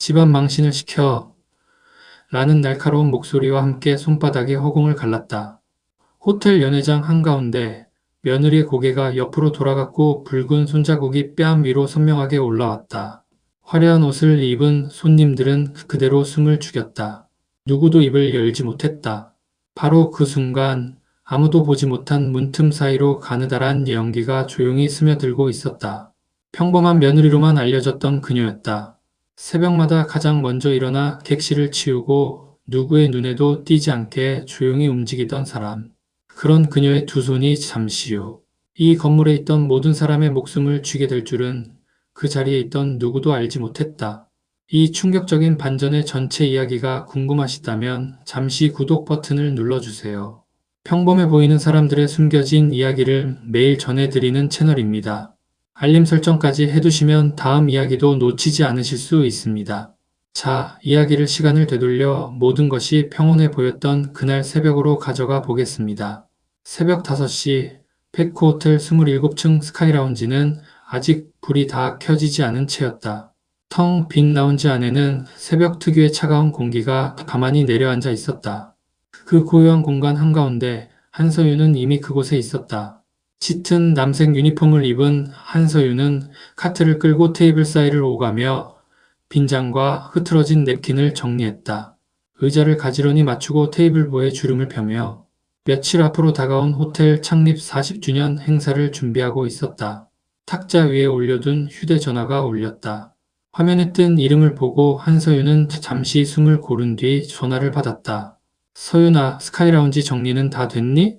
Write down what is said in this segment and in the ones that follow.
집안 망신을 시켜 라는 날카로운 목소리와 함께 손바닥에 허공을 갈랐다. 호텔 연회장 한가운데 며느리의 고개가 옆으로 돌아갔고 붉은 손자국이 뺨 위로 선명하게 올라왔다. 화려한 옷을 입은 손님들은 그대로 숨을 죽였다. 누구도 입을 열지 못했다. 바로 그 순간 아무도 보지 못한 문틈 사이로 가느다란 연기가 조용히 스며들고 있었다. 평범한 며느리로만 알려졌던 그녀였다. 새벽마다 가장 먼저 일어나 객실을 치우고 누구의 눈에도 띄지 않게 조용히 움직이던 사람. 그런 그녀의 두 손이 잠시 후 이 건물에 있던 모든 사람의 목숨을 쥐게 될 줄은 그 자리에 있던 누구도 알지 못했다. 이 충격적인 반전의 전체 이야기가 궁금하시다면 잠시 구독 버튼을 눌러주세요. 평범해 보이는 사람들의 숨겨진 이야기를 매일 전해드리는 채널입니다. 알림 설정까지 해두시면 다음 이야기도 놓치지 않으실 수 있습니다. 자, 이야기를 시간을 되돌려 모든 것이 평온해 보였던 그날 새벽으로 가져가 보겠습니다. 새벽 5시 페크호텔 27층 스카이라운지는 아직 불이 다 켜지지 않은 채였다. 텅 빈 라운지 안에는 새벽 특유의 차가운 공기가 가만히 내려앉아 있었다. 그 고요한 공간 한가운데 한서윤은 이미 그곳에 있었다. 짙은 남색 유니폼을 입은 한서윤은 카트를 끌고 테이블 사이를 오가며 빈장과 흐트러진 냅킨을 정리했다. 의자를 가지런히 맞추고 테이블보에 주름을 펴며 며칠 앞으로 다가온 호텔 창립 40주년 행사를 준비하고 있었다. 탁자 위에 올려둔 휴대전화가 울렸다. 화면에 뜬 이름을 보고 한서윤은 잠시 숨을 고른 뒤 전화를 받았다. 서윤아, 스카이라운지 정리는 다 됐니?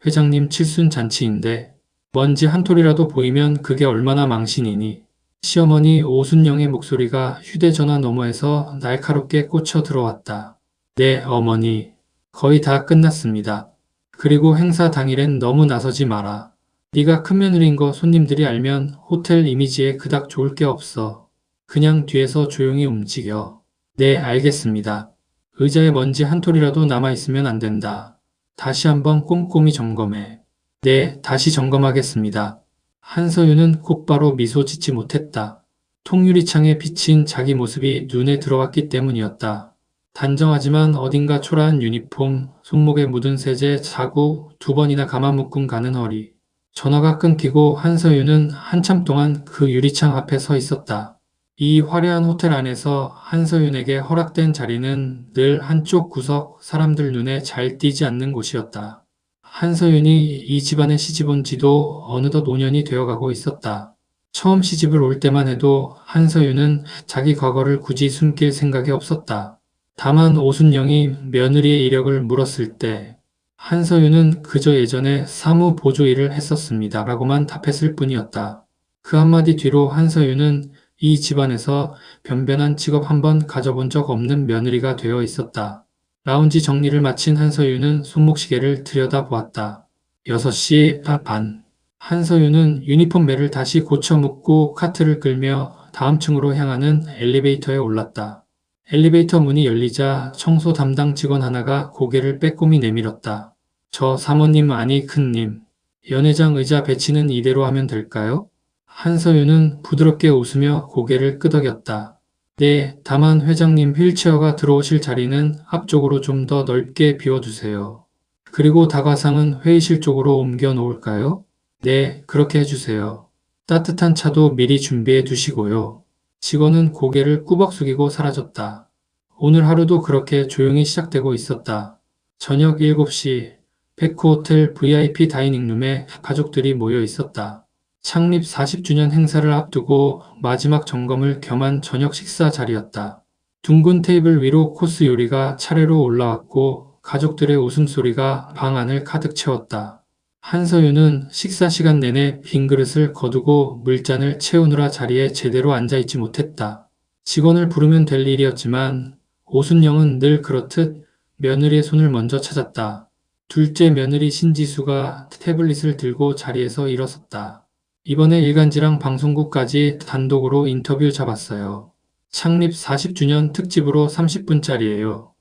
회장님 칠순 잔치인데 먼지 한 톨이라도 보이면 그게 얼마나 망신이니? 시어머니 오순영의 목소리가 휴대전화 너머에서 날카롭게 꽂혀 들어왔다. 네, 어머니. 거의 다 끝났습니다. 그리고 행사 당일엔 너무 나서지 마라. 네가 큰 며느리인 거 손님들이 알면 호텔 이미지에 그닥 좋을 게 없어. 그냥 뒤에서 조용히 움직여. 네, 알겠습니다. 의자에 먼지 한 톨이라도 남아있으면 안 된다. 다시 한번 꼼꼼히 점검해. 네, 다시 점검하겠습니다. 한서윤은 곧바로 미소 짓지 못했다. 통유리창에 비친 자기 모습이 눈에 들어왔기 때문이었다. 단정하지만 어딘가 초라한 유니폼, 손목에 묻은 세제, 자국, 2번이나 감아 묶은 가는 허리. 전화가 끊기고 한서윤은 한참 동안 그 유리창 앞에 서 있었다. 이 화려한 호텔 안에서 한서윤에게 허락된 자리는 늘 한쪽 구석 사람들 눈에 잘 띄지 않는 곳이었다. 한서윤이 이 집안에 시집 온 지도 어느덧 5년이 되어가고 있었다. 처음 시집을 올 때만 해도 한서윤은 자기 과거를 굳이 숨길 생각이 없었다. 다만 오순영이 며느리의 이력을 물었을 때 한서윤은 그저 예전에 사무 보조 일을 했었습니다 라고만 답했을 뿐이었다. 그 한마디 뒤로 한서윤은 이 집안에서 변변한 직업 한번 가져본 적 없는 며느리가 되어 있었다. 라운지 정리를 마친 한서윤은 손목시계를 들여다보았다. 6시 반. 한서윤은 유니폼 매를 다시 고쳐 묶고 카트를 끌며 다음 층으로 향하는 엘리베이터에 올랐다. 엘리베이터 문이 열리자 청소 담당 직원 하나가 고개를 빼꼼히 내밀었다. 저 사모님 아니 큰님. 연회장 의자 배치는 이대로 하면 될까요? 한서윤은 부드럽게 웃으며 고개를 끄덕였다. 네, 다만 회장님 휠체어가 들어오실 자리는 앞쪽으로 좀 더 넓게 비워두세요. 그리고 다과상은 회의실 쪽으로 옮겨 놓을까요? 네, 그렇게 해주세요. 따뜻한 차도 미리 준비해 두시고요. 직원은 고개를 꾸벅 숙이고 사라졌다. 오늘 하루도 그렇게 조용히 시작되고 있었다. 저녁 7시 페크호텔 VIP 다이닝룸에 가족들이 모여 있었다. 창립 40주년 행사를 앞두고 마지막 점검을 겸한 저녁 식사 자리였다. 둥근 테이블 위로 코스 요리가 차례로 올라왔고 가족들의 웃음소리가 방 안을 가득 채웠다. 한서윤은 식사 시간 내내 빈 그릇을 거두고 물잔을 채우느라 자리에 제대로 앉아있지 못했다. 직원을 부르면 될 일이었지만 오순영은 늘 그렇듯 며느리의 손을 먼저 찾았다. 둘째 며느리 신지수가 태블릿을 들고 자리에서 일어섰다. 이번에 일간지랑 방송국까지 단독으로 인터뷰 잡았어요. 창립 40주년 특집으로 30분짜리예요.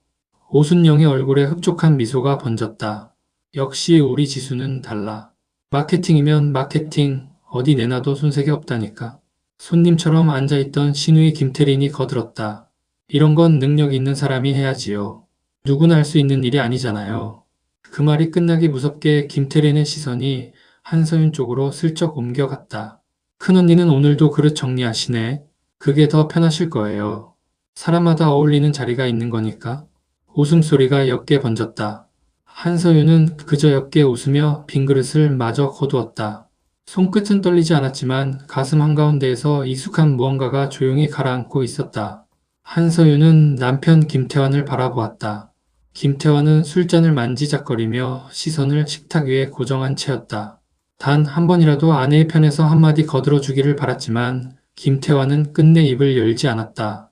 오순영의 얼굴에 흡족한 미소가 번졌다. 역시 우리 지수는 달라. 마케팅이면 마케팅, 어디 내놔도 손색이 없다니까. 손님처럼 앉아있던 신우이 김태린이 거들었다. 이런 건 능력 있는 사람이 해야지요. 누구나 할 수 있는 일이 아니잖아요. 그 말이 끝나기 무섭게 김태린의 시선이 한서윤 쪽으로 슬쩍 옮겨갔다. 큰언니는 오늘도 그릇 정리하시네. 그게 더 편하실 거예요. 사람마다 어울리는 자리가 있는 거니까. 웃음소리가 옅게 번졌다. 한서윤은 그저 옅게 웃으며 빈 그릇을 마저 거두었다. 손끝은 떨리지 않았지만 가슴 한가운데에서 익숙한 무언가가 조용히 가라앉고 있었다. 한서윤은 남편 김태환을 바라보았다. 김태환은 술잔을 만지작거리며 시선을 식탁 위에 고정한 채였다. 단 한 번이라도 아내의 편에서 한마디 거들어주기를 바랐지만 김태환은 끝내 입을 열지 않았다.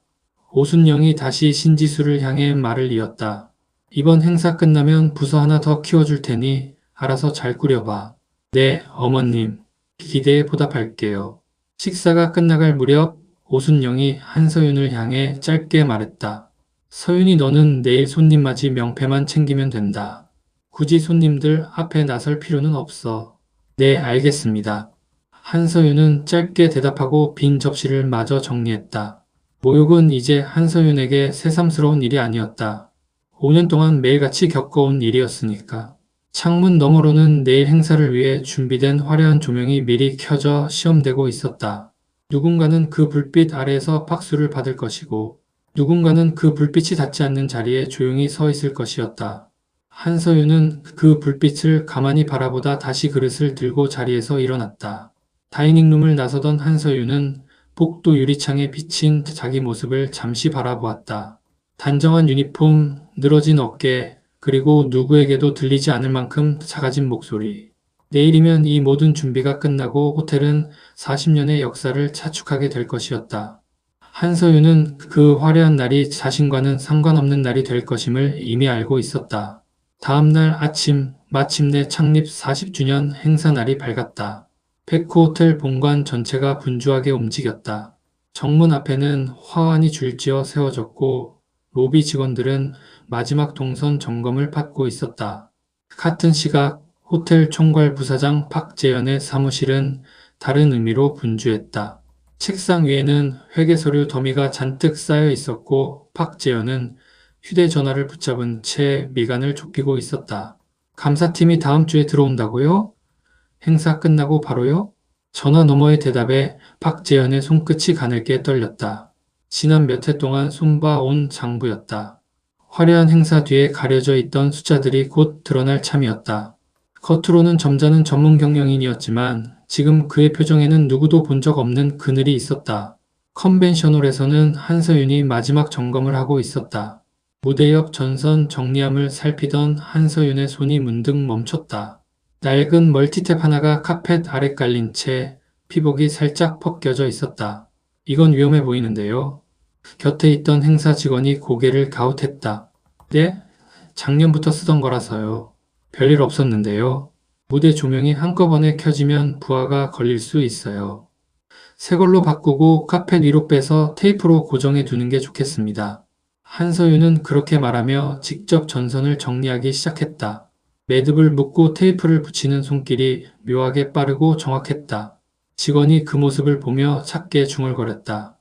오순영이 다시 신지수를 향해 말을 이었다. 이번 행사 끝나면 부서 하나 더 키워줄 테니 알아서 잘 꾸려봐. 네, 어머님. 기대에 보답할게요. 식사가 끝나갈 무렵 오순영이 한서윤을 향해 짧게 말했다. 서윤이 너는 내일 손님 맞이 명패만 챙기면 된다. 굳이 손님들 앞에 나설 필요는 없어. 네, 알겠습니다. 한서윤은 짧게 대답하고 빈 접시를 마저 정리했다. 모욕은 이제 한서윤에게 새삼스러운 일이 아니었다. 5년 동안 매일같이 겪어온 일이었으니까. 창문 너머로는 내일 행사를 위해 준비된 화려한 조명이 미리 켜져 시험되고 있었다. 누군가는 그 불빛 아래에서 박수를 받을 것이고 누군가는 그 불빛이 닿지 않는 자리에 조용히 서 있을 것이었다. 한서윤은 그 불빛을 가만히 바라보다 다시 그릇을 들고 자리에서 일어났다. 다이닝룸을 나서던 한서윤은 복도 유리창에 비친 자기 모습을 잠시 바라보았다. 단정한 유니폼, 늘어진 어깨, 그리고 누구에게도 들리지 않을 만큼 작아진 목소리. 내일이면 이 모든 준비가 끝나고 호텔은 40년의 역사를 차축하게 될 것이었다. 한서윤은 그 화려한 날이 자신과는 상관없는 날이 될 것임을 이미 알고 있었다. 다음 날 아침, 마침내 창립 40주년 행사 날이 밝았다. 페코 호텔 본관 전체가 분주하게 움직였다. 정문 앞에는 화환이 줄지어 세워졌고 로비 직원들은 마지막 동선 점검을 받고 있었다. 같은 시각 호텔 총괄 부사장 박재현의 사무실은 다른 의미로 분주했다. 책상 위에는 회계서류 더미가 잔뜩 쌓여 있었고 박재현은 휴대전화를 붙잡은 채 미간을 좁히고 있었다. 감사팀이 다음 주에 들어온다고요? 행사 끝나고 바로요? 전화 너머의 대답에 박재현의 손끝이 가늘게 떨렸다. 지난 몇 해 동안 손봐온 장부였다. 화려한 행사 뒤에 가려져 있던 숫자들이 곧 드러날 참이었다. 겉으로는 점잖은 전문 경영인이었지만 지금 그의 표정에는 누구도 본 적 없는 그늘이 있었다. 컨벤셔널에서는 한서윤이 마지막 점검을 하고 있었다. 무대 옆 전선 정리함을 살피던 한서윤의 손이 문득 멈췄다. 낡은 멀티탭 하나가 카펫 아래 깔린 채 피복이 살짝 벗겨져 있었다. 이건 위험해 보이는데요. 곁에 있던 행사 직원이 고개를 갸웃했다. 네? 작년부터 쓰던 거라서요. 별일 없었는데요. 무대 조명이 한꺼번에 켜지면 부하가 걸릴 수 있어요. 새 걸로 바꾸고 카펫 위로 빼서 테이프로 고정해 두는 게 좋겠습니다. 한서윤은 그렇게 말하며 직접 전선을 정리하기 시작했다. 매듭을 묶고 테이프를 붙이는 손길이 묘하게 빠르고 정확했다. 직원이 그 모습을 보며 작게 중얼거렸다.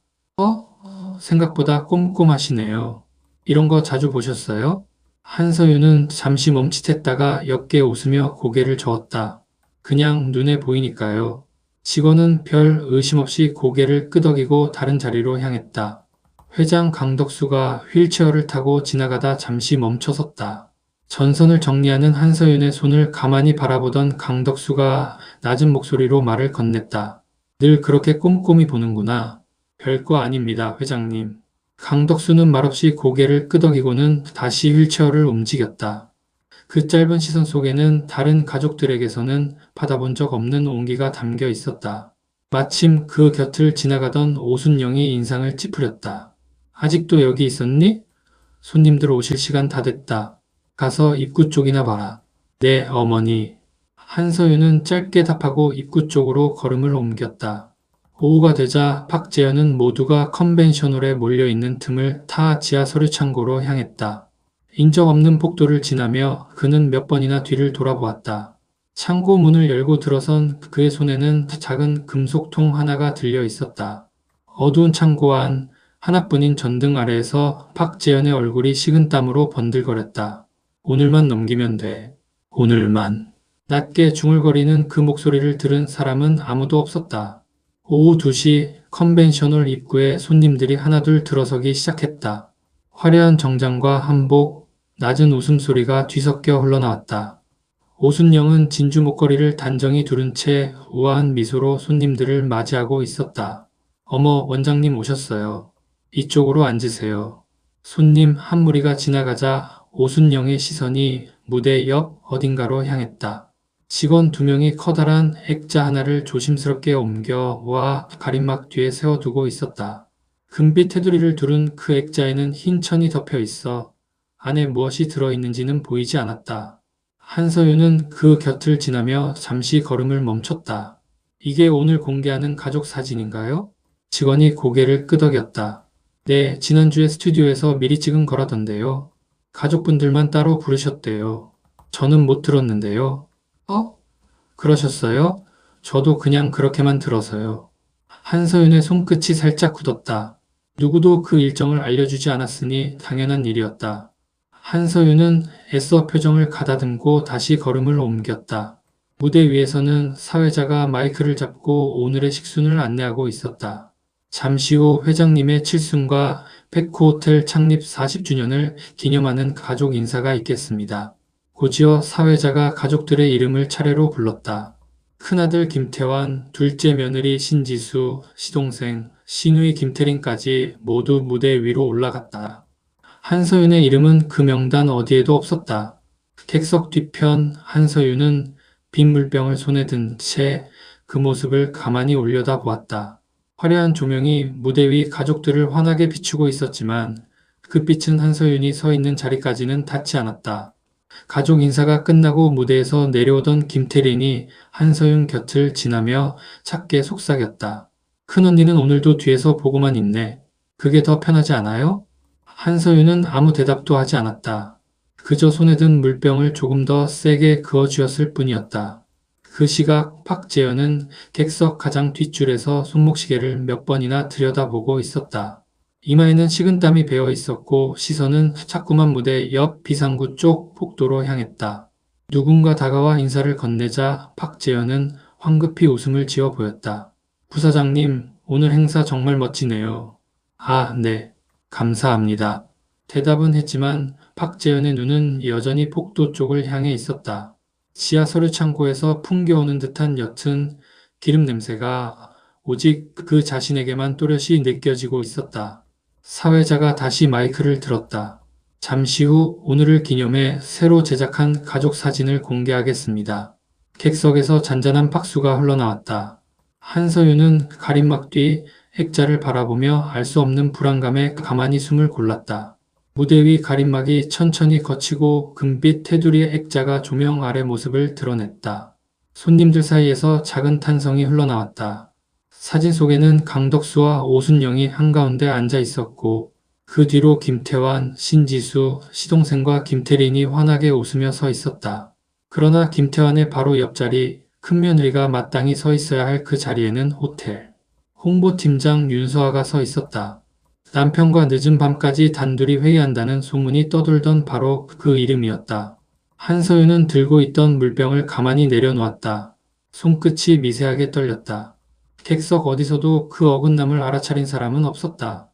생각보다 꼼꼼하시네요. 이런 거 자주 보셨어요? 한서윤은 잠시 멈칫했다가 옅게 웃으며 고개를 저었다. 그냥 눈에 보이니까요. 직원은 별 의심 없이 고개를 끄덕이고 다른 자리로 향했다. 회장 강덕수가 휠체어를 타고 지나가다 잠시 멈춰섰다. 전선을 정리하는 한서윤의 손을 가만히 바라보던 강덕수가 낮은 목소리로 말을 건넸다. 늘 그렇게 꼼꼼히 보는구나. 별거 아닙니다, 회장님. 강덕수는 말없이 고개를 끄덕이고는 다시 휠체어를 움직였다. 그 짧은 시선 속에는 다른 가족들에게서는 받아본 적 없는 온기가 담겨 있었다. 마침 그 곁을 지나가던 오순영이 인상을 찌푸렸다. 아직도 여기 있었니? 손님들 오실 시간 다 됐다. 가서 입구 쪽이나 봐라. 네, 어머니. 한서윤은 짧게 답하고 입구 쪽으로 걸음을 옮겼다. 오후가 되자 박재현은 모두가 컨벤셔널에 몰려있는 틈을 타 지하 서류 창고로 향했다. 인적 없는 복도를 지나며 그는 몇 번이나 뒤를 돌아보았다. 창고 문을 열고 들어선 그의 손에는 작은 금속통 하나가 들려 있었다. 어두운 창고 안 하나뿐인 전등 아래에서 박재현의 얼굴이 식은땀으로 번들거렸다. 오늘만 넘기면 돼. 오늘만. 낮게 중얼거리는 그 목소리를 들은 사람은 아무도 없었다. 오후 2시 컨벤셔널 입구에 손님들이 하나둘 들어서기 시작했다. 화려한 정장과 한복, 낮은 웃음소리가 뒤섞여 흘러나왔다. 오순영은 진주 목걸이를 단정히 두른 채 우아한 미소로 손님들을 맞이하고 있었다. 어머, 원장님 오셨어요. 이쪽으로 앉으세요. 손님 한 무리가 지나가자 오순영의 시선이 무대 옆 어딘가로 향했다. 직원 2명이 커다란 액자 하나를 조심스럽게 옮겨와 가림막 뒤에 세워두고 있었다. 금빛 테두리를 두른 그 액자에는 흰 천이 덮여 있어 안에 무엇이 들어있는지는 보이지 않았다. 한서윤은 그 곁을 지나며 잠시 걸음을 멈췄다. 이게 오늘 공개하는 가족 사진인가요? 직원이 고개를 끄덕였다. 네, 지난주에 스튜디오에서 미리 찍은 거라던데요. 가족분들만 따로 부르셨대요. 저는 못 들었는데요. 어? 그러셨어요? 저도 그냥 그렇게만 들어서요. 한서윤의 손끝이 살짝 굳었다. 누구도 그 일정을 알려주지 않았으니 당연한 일이었다. 한서윤은 애써 표정을 가다듬고 다시 걸음을 옮겼다. 무대 위에서는 사회자가 마이크를 잡고 오늘의 식순을 안내하고 있었다. 잠시 후 회장님의 칠순과 페코호텔 창립 40주년을 기념하는 가족 인사가 있겠습니다. 곧이어 사회자가 가족들의 이름을 차례로 불렀다. 큰아들 김태환, 둘째 며느리 신지수, 시동생, 시누이 김태린까지 모두 무대 위로 올라갔다. 한서윤의 이름은 그 명단 어디에도 없었다. 객석 뒤편 한서윤은 빈 물병을 손에 든 채 그 모습을 가만히 올려다보았다. 화려한 조명이 무대 위 가족들을 환하게 비추고 있었지만 그 빛은 한서윤이 서 있는 자리까지는 닿지 않았다. 가족 인사가 끝나고 무대에서 내려오던 김태린이 한서윤 곁을 지나며 작게 속삭였다. 큰언니는 오늘도 뒤에서 보고만 있네. 그게 더 편하지 않아요? 한서윤은 아무 대답도 하지 않았다. 그저 손에 든 물병을 조금 더 세게 그어쥐었을 뿐이었다. 그 시각 박재현은 객석 가장 뒷줄에서 손목시계를 몇 번이나 들여다보고 있었다. 이마에는 식은땀이 배어 있었고 시선은 자꾸만 무대 옆 비상구 쪽 복도로 향했다. 누군가 다가와 인사를 건네자 박재현은 황급히 웃음을 지어 보였다. 부사장님, 오늘 행사 정말 멋지네요. 아, 네. 감사합니다. 대답은 했지만 박재현의 눈은 여전히 복도 쪽을 향해 있었다. 지하 서류 창고에서 풍겨오는 듯한 옅은 기름 냄새가 오직 그 자신에게만 또렷이 느껴지고 있었다. 사회자가 다시 마이크를 들었다. 잠시 후 오늘을 기념해 새로 제작한 가족 사진을 공개하겠습니다. 객석에서 잔잔한 박수가 흘러나왔다. 한서윤은 가림막 뒤 액자를 바라보며 알 수 없는 불안감에 가만히 숨을 골랐다. 무대 위 가림막이 천천히 걷히고 금빛 테두리의 액자가 조명 아래 모습을 드러냈다. 손님들 사이에서 작은 탄성이 흘러나왔다. 사진 속에는 강덕수와 오순영이 한가운데 앉아 있었고 그 뒤로 김태환, 신지수, 시동생과 김태린이 환하게 웃으며 서 있었다. 그러나 김태환의 바로 옆자리, 큰며느리가 마땅히 서 있어야 할 그 자리에는 호텔 홍보팀장 윤서아가 서 있었다. 남편과 늦은 밤까지 단둘이 회의한다는 소문이 떠돌던 바로 그 이름이었다. 한서윤은 들고 있던 물병을 가만히 내려놓았다. 손끝이 미세하게 떨렸다. 객석 어디서도 그 어긋남을 알아차린 사람은 없었다.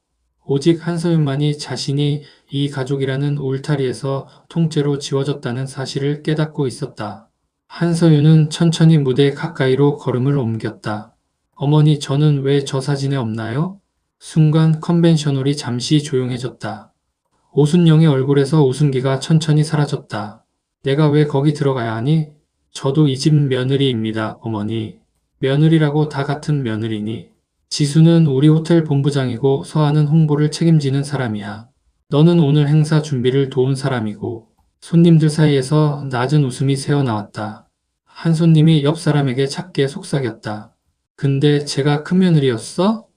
오직 한서윤만이 자신이 이 가족이라는 울타리에서 통째로 지워졌다는 사실을 깨닫고 있었다. 한서윤은 천천히 무대 가까이로 걸음을 옮겼다. 어머니, 저는 왜 저 사진에 없나요? 순간 컨벤셔널이 잠시 조용해졌다. 오순영의 얼굴에서 웃음기가 천천히 사라졌다. 내가 왜 거기 들어가야 하니? 저도 이 집 며느리입니다, 어머니. 며느리라고 다 같은 며느리니. 지수는 우리 호텔 본부장이고 서아는 홍보를 책임지는 사람이야. 너는 오늘 행사 준비를 도운 사람이고. 손님들 사이에서 낮은 웃음이 새어나왔다. 한 손님이 옆 사람에게 작게 속삭였다. 근데 제가 큰며느리였어?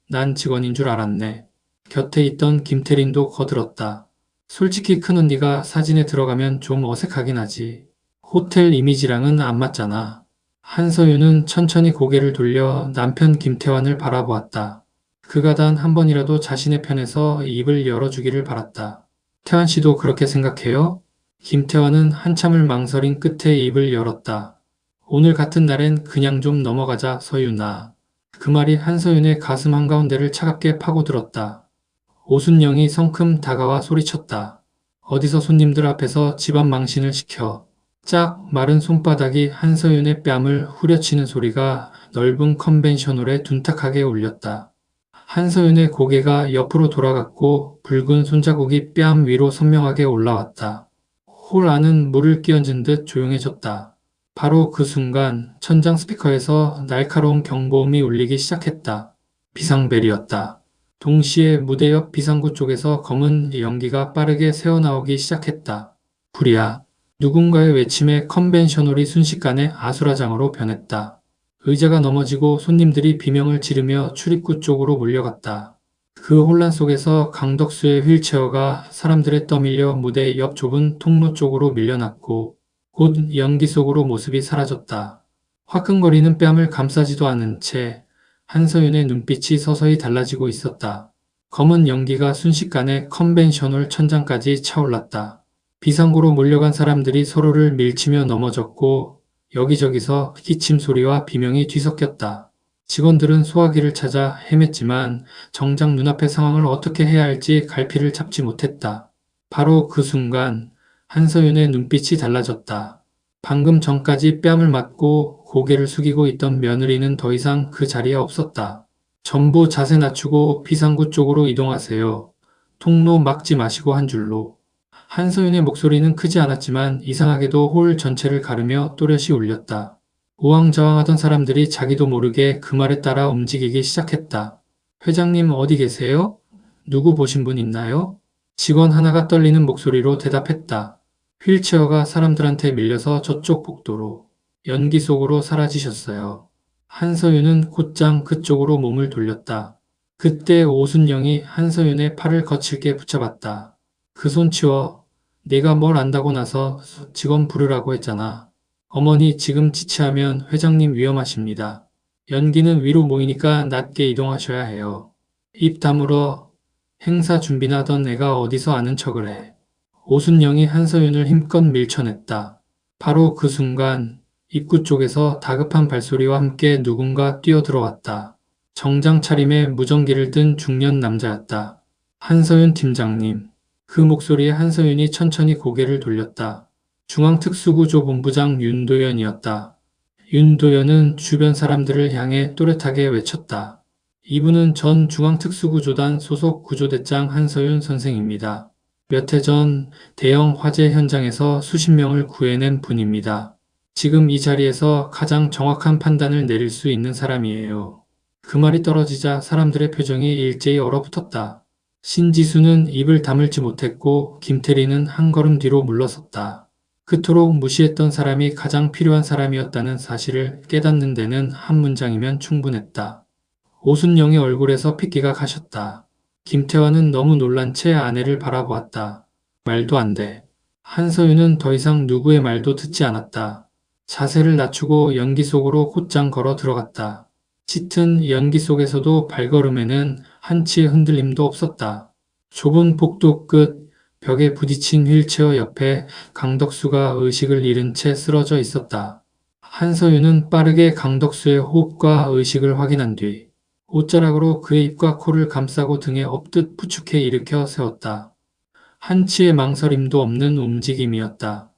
난 직원인 줄 알았네. 곁에 있던 김태린도 거들었다. 솔직히 큰언니가 사진에 들어가면 좀 어색하긴 하지. 호텔 이미지랑은 안 맞잖아. 한서윤은 천천히 고개를 돌려 남편 김태환을 바라보았다. 그가 단 한 번이라도 자신의 편에서 입을 열어주기를 바랐다. 태환 씨도 그렇게 생각해요? 김태환은 한참을 망설인 끝에 입을 열었다. 오늘 같은 날엔 그냥 좀 넘어가자, 서윤아. 그 말이 한서윤의 가슴 한가운데를 차갑게 파고들었다. 오순영이 성큼 다가와 소리쳤다. 어디서 손님들 앞에서 집안 망신을 시켜. 짝 마른 손바닥이 한서윤의 뺨을 후려치는 소리가 넓은 컨벤셔널에 둔탁하게 울렸다. 한서윤의 고개가 옆으로 돌아갔고 붉은 손자국이 뺨 위로 선명하게 올라왔다. 홀 안은 물을 끼얹은 듯 조용해졌다. 바로 그 순간 천장 스피커에서 날카로운 경보음이 울리기 시작했다. 비상벨이었다. 동시에 무대 옆 비상구 쪽에서 검은 연기가 빠르게 새어나오기 시작했다. 불이야. 누군가의 외침에 컨벤셔널이 순식간에 아수라장으로 변했다. 의자가 넘어지고 손님들이 비명을 지르며 출입구 쪽으로 몰려갔다. 그 혼란 속에서 강덕수의 휠체어가 사람들에 떠밀려 무대 옆 좁은 통로 쪽으로 밀려났고 곧 연기 속으로 모습이 사라졌다. 화끈거리는 뺨을 감싸지도 않은 채 한서윤의 눈빛이 서서히 달라지고 있었다. 검은 연기가 순식간에 컨벤셔널 천장까지 차올랐다. 비상구로 몰려간 사람들이 서로를 밀치며 넘어졌고 여기저기서 기침 소리와 비명이 뒤섞였다. 직원들은 소화기를 찾아 헤맸지만 정작 눈앞의 상황을 어떻게 해야 할지 갈피를 잡지 못했다. 바로 그 순간 한서윤의 눈빛이 달라졌다. 방금 전까지 뺨을 맞고 고개를 숙이고 있던 며느리는 더 이상 그 자리에 없었다. 전부 자세 낮추고 비상구 쪽으로 이동하세요. 통로 막지 마시고 한 줄로. 한서윤의 목소리는 크지 않았지만 이상하게도 홀 전체를 가르며 또렷이 울렸다. 우왕좌왕하던 사람들이 자기도 모르게 그 말에 따라 움직이기 시작했다. 회장님 어디 계세요? 누구 보신 분 있나요? 직원 하나가 떨리는 목소리로 대답했다. 휠체어가 사람들한테 밀려서 저쪽 복도로, 연기 속으로 사라지셨어요. 한서윤은 곧장 그쪽으로 몸을 돌렸다. 그때 오순영이 한서윤의 팔을 거칠게 붙잡았다. 그 손 치워. 내가 뭘 안다고 나서 직원 부르라고 했잖아. 어머니 지금 지체하면 회장님 위험하십니다. 연기는 위로 모이니까 낮게 이동하셔야 해요. 입 다물어. 행사 준비나 하던 애가 어디서 아는 척을 해. 오순영이 한서윤을 힘껏 밀쳐냈다. 바로 그 순간 입구 쪽에서 다급한 발소리와 함께 누군가 뛰어들어왔다. 정장 차림에 무전기를 든 중년 남자였다. 한서윤 팀장님. 그 목소리에 한서윤이 천천히 고개를 돌렸다. 중앙특수구조본부장 윤도현이었다. 윤도현은 주변 사람들을 향해 또렷하게 외쳤다. 이분은 전 중앙특수구조단 소속 구조대장 한서윤 선생입니다. 몇 해 전 대형 화재 현장에서 수십 명을 구해낸 분입니다. 지금 이 자리에서 가장 정확한 판단을 내릴 수 있는 사람이에요. 그 말이 떨어지자 사람들의 표정이 일제히 얼어붙었다. 신지수는 입을 다물지 못했고 김태리는 한 걸음 뒤로 물러섰다. 그토록 무시했던 사람이 가장 필요한 사람이었다는 사실을 깨닫는 데는 한 문장이면 충분했다. 오순영의 얼굴에서 핏기가 가셨다. 김태환은 너무 놀란 채 아내를 바라보았다. 말도 안 돼. 한서윤은 더 이상 누구의 말도 듣지 않았다. 자세를 낮추고 연기 속으로 곧장 걸어 들어갔다. 짙은 연기 속에서도 발걸음에는 한치의 흔들림도 없었다. 좁은 복도 끝 벽에 부딪힌 휠체어 옆에 강덕수가 의식을 잃은 채 쓰러져 있었다. 한서윤은 빠르게 강덕수의 호흡과 의식을 확인한 뒤 옷자락으로 그의 입과 코를 감싸고 등에 엎듯 부축해 일으켜 세웠다. 한치의 망설임도 없는 움직임이었다.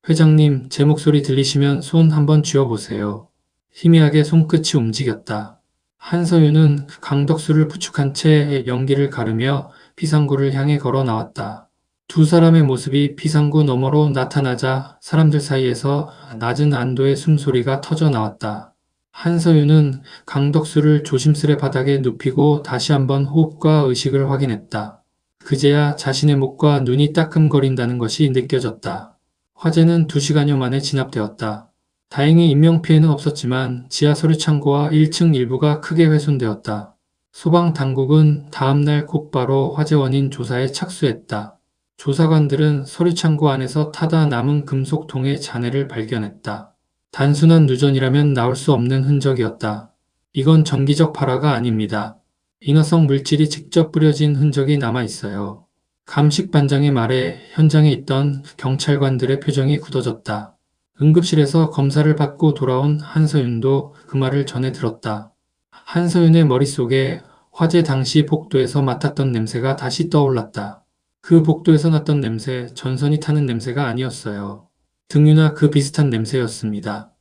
회장님, 제 목소리 들리시면 손 한번 쥐어보세요. 희미하게 손끝이 움직였다. 한서윤은 강덕수를 부축한 채 연기를 가르며 비상구를 향해 걸어 나왔다. 두 사람의 모습이 비상구 너머로 나타나자 사람들 사이에서 낮은 안도의 숨소리가 터져 나왔다. 한서윤은 강덕수를 조심스레 바닥에 눕히고 다시 한번 호흡과 의식을 확인했다. 그제야 자신의 목과 눈이 따끔거린다는 것이 느껴졌다. 화재는 2시간여 만에 진압되었다. 다행히 인명피해는 없었지만 지하 서류 창고와 1층 일부가 크게 훼손되었다. 소방당국은 다음날 곧바로 화재 원인 조사에 착수했다. 조사관들은 서류창고 안에서 타다 남은 금속통의 잔해를 발견했다. 단순한 누전이라면 나올 수 없는 흔적이었다. 이건 정기적 발화가 아닙니다. 인화성 물질이 직접 뿌려진 흔적이 남아 있어요. 감식반장의 말에 현장에 있던 경찰관들의 표정이 굳어졌다. 응급실에서 검사를 받고 돌아온 한서윤도 그 말을 전해 들었다. 한서윤의 머릿속에 화재 당시 복도에서 맡았던 냄새가 다시 떠올랐다. 그 복도에서 났던 냄새, 전선이 타는 냄새가 아니었어요. 등유나 그 비슷한 냄새였습니다.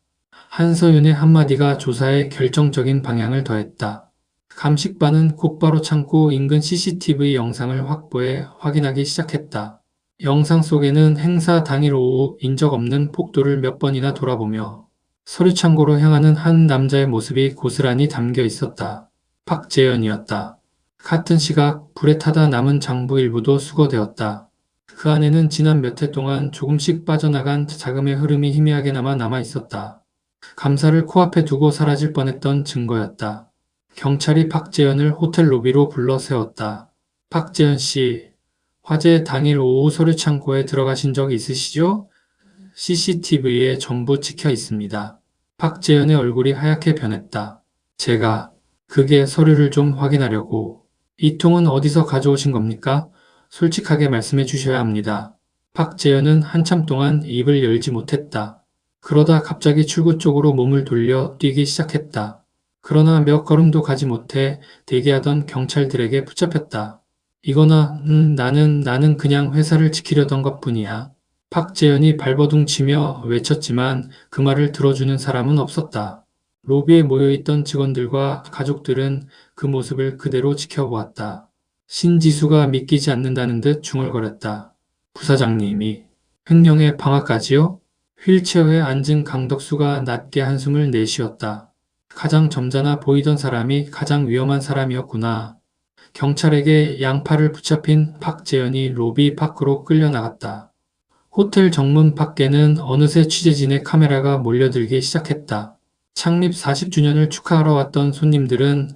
한서윤의 한마디가 조사에 결정적인 방향을 더했다. 감식반은 곧바로 창고 인근 CCTV 영상을 확보해 확인하기 시작했다. 영상 속에는 행사 당일 오후 인적 없는 폭도를 몇 번이나 돌아보며 서류 창고로 향하는 한 남자의 모습이 고스란히 담겨 있었다. 박재현이었다. 같은 시각 불에 타다 남은 장부 일부도 수거되었다. 그 안에는 지난 몇 해 동안 조금씩 빠져나간 자금의 흐름이 희미하게나마 남아 있었다. 감사를 코앞에 두고 사라질 뻔했던 증거였다. 경찰이 박재현을 호텔 로비로 불러 세웠다. 박재현 씨, 화재 당일 오후 서류 창고에 들어가신 적 있으시죠? CCTV에 전부 찍혀 있습니다. 박재현의 얼굴이 하얗게 변했다. 제가 그게 서류를 좀 확인하려고. 이 통은 어디서 가져오신 겁니까? 솔직하게 말씀해 주셔야 합니다. 박재현은 한참 동안 입을 열지 못했다. 그러다 갑자기 출구 쪽으로 몸을 돌려 뛰기 시작했다. 그러나 몇 걸음도 가지 못해 대기하던 경찰들에게 붙잡혔다. 이거나 나는 그냥 회사를 지키려던 것뿐이야. 박재현이 발버둥 치며 외쳤지만 그 말을 들어주는 사람은 없었다. 로비에 모여있던 직원들과 가족들은 그 모습을 그대로 지켜보았다. 신지수가 믿기지 않는다는 듯 중얼거렸다. 부사장님이 횡령의 방아까지요? 휠체어에 앉은 강덕수가 낮게 한숨을 내쉬었다. 가장 점잖아 보이던 사람이 가장 위험한 사람이었구나. 경찰에게 양팔을 붙잡힌 박재현이 로비 밖으로 끌려나갔다. 호텔 정문 밖에는 어느새 취재진의 카메라가 몰려들기 시작했다. 창립 40주년을 축하하러 왔던 손님들은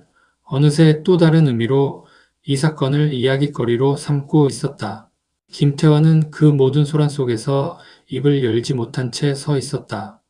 어느새 또 다른 의미로 이 사건을 이야깃거리로 삼고 있었다. 김태환은 그 모든 소란 속에서 입을 열지 못한 채 서 있었다.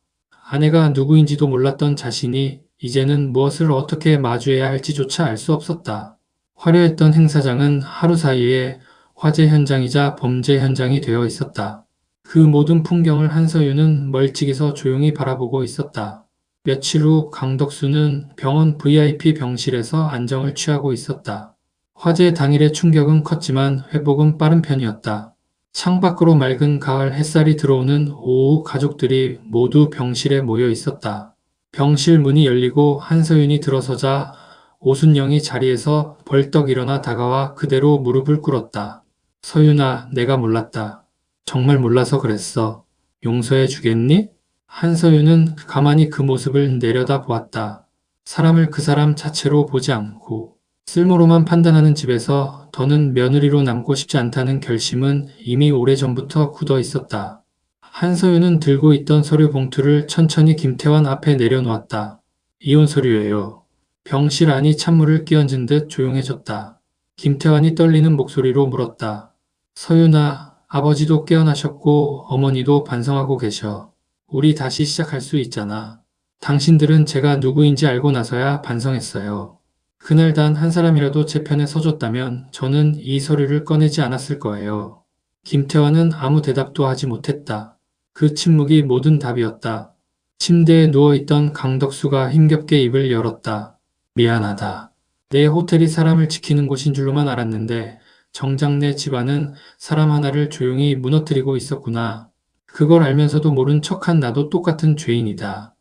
아내가 누구인지도 몰랐던 자신이 이제는 무엇을 어떻게 마주해야 할지조차 알 수 없었다. 화려했던 행사장은 하루 사이에 화재 현장이자 범죄 현장이 되어 있었다. 그 모든 풍경을 한서윤은 멀찍이서 조용히 바라보고 있었다. 며칠 후 강덕수는 병원 VIP 병실에서 안정을 취하고 있었다. 화재 당일의 충격은 컸지만 회복은 빠른 편이었다. 창밖으로 맑은 가을 햇살이 들어오는 오후 가족들이 모두 병실에 모여 있었다. 병실 문이 열리고 한서윤이 들어서자 오순영이 자리에서 벌떡 일어나 다가와 그대로 무릎을 꿇었다. 서윤아, 내가 몰랐다. 정말 몰라서 그랬어. 용서해 주겠니? 한서윤은 가만히 그 모습을 내려다 보았다. 사람을 그 사람 자체로 보지 않고 쓸모로만 판단하는 집에서 더는 며느리로 남고 싶지 않다는 결심은 이미 오래전부터 굳어 있었다. 한서윤은 들고 있던 서류 봉투를 천천히 김태환 앞에 내려놓았다. 이혼 서류예요. 병실 안이 찬물을 끼얹은 듯 조용해졌다. 김태환이 떨리는 목소리로 물었다. 서윤아, 아버지도 깨어나셨고 어머니도 반성하고 계셔. 우리 다시 시작할 수 있잖아. 당신들은 제가 누구인지 알고 나서야 반성했어요. 그날 단 한 사람이라도 제 편에 서줬다면 저는 이 서류를 꺼내지 않았을 거예요. 김태환은 아무 대답도 하지 못했다. 그 침묵이 모든 답이었다. 침대에 누워있던 강덕수가 힘겹게 입을 열었다. 미안하다. 내 호텔이 사람을 지키는 곳인 줄로만 알았는데 정작 내 집안은 사람 하나를 조용히 무너뜨리고 있었구나. 그걸 알면서도 모른 척한 나도 똑같은 죄인이다.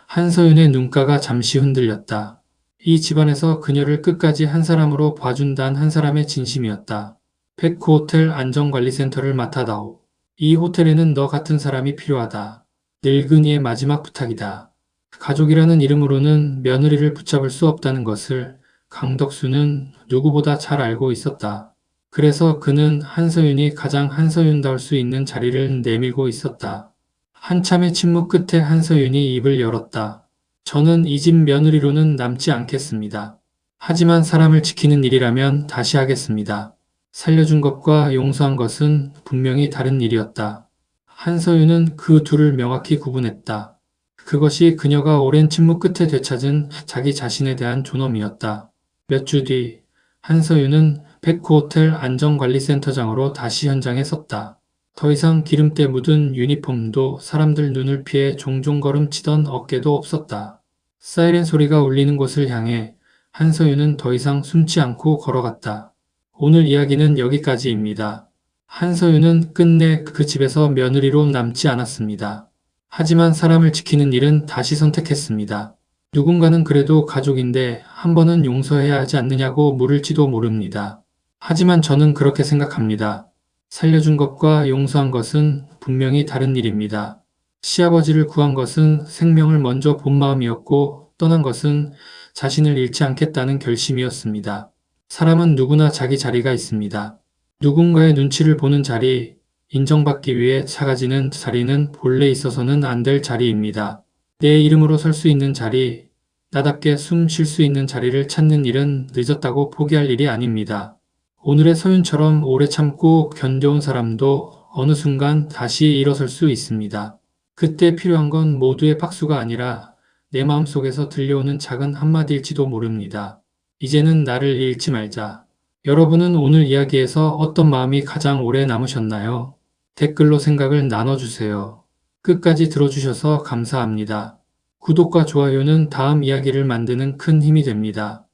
한서윤의 눈가가 잠시 흔들렸다. 이 집안에서 그녀를 끝까지 한 사람으로 봐준다는 한 사람의 진심이었다. 백호호텔 안전관리센터를 맡아다오. 이 호텔에는 너 같은 사람이 필요하다. 늙은이의 마지막 부탁이다. 가족이라는 이름으로는 며느리를 붙잡을 수 없다는 것을 강덕수는 누구보다 잘 알고 있었다. 그래서 그는 한서윤이 가장 한서윤다울 수 있는 자리를 내밀고 있었다. 한참의 침묵 끝에 한서윤이 입을 열었다. 저는 이 집 며느리로는 남지 않겠습니다. 하지만 사람을 지키는 일이라면 다시 하겠습니다. 살려준 것과 용서한 것은 분명히 다른 일이었다. 한서윤은 그 둘을 명확히 구분했다. 그것이 그녀가 오랜 침묵 끝에 되찾은 자기 자신에 대한 존엄이었다. 몇 주 뒤, 한서윤은 백호호텔 안전관리센터장으로 다시 현장에 섰다. 더 이상 기름때 묻은 유니폼도 사람들 눈을 피해 종종 걸음치던 어깨도 없었다. 사이렌 소리가 울리는 곳을 향해 한서윤은 더 이상 숨지 않고 걸어갔다. 오늘 이야기는 여기까지입니다. 한서윤은 끝내 그 집에서 며느리로 남지 않았습니다. 하지만 사람을 지키는 일은 다시 선택했습니다. 누군가는 그래도 가족인데 한 번은 용서해야 하지 않느냐고 물을지도 모릅니다. 하지만 저는 그렇게 생각합니다. 살려준 것과 용서한 것은 분명히 다른 일입니다. 시아버지를 구한 것은 생명을 먼저 본 마음이었고 떠난 것은 자신을 잃지 않겠다는 결심이었습니다. 사람은 누구나 자기 자리가 있습니다. 누군가의 눈치를 보는 자리, 인정받기 위해 작아지는 자리는 본래 있어서는 안 될 자리입니다. 내 이름으로 설 수 있는 자리, 나답게 숨 쉴 수 있는 자리를 찾는 일은 늦었다고 포기할 일이 아닙니다. 오늘의 서윤처럼 오래 참고 견뎌온 사람도 어느 순간 다시 일어설 수 있습니다. 그때 필요한 건 모두의 박수가 아니라 내 마음속에서 들려오는 작은 한마디일지도 모릅니다. 이제는 나를 잃지 말자. 여러분은 오늘 이야기에서 어떤 마음이 가장 오래 남으셨나요? 댓글로 생각을 나눠주세요. 끝까지 들어주셔서 감사합니다. 구독과 좋아요는 다음 이야기를 만드는 큰 힘이 됩니다.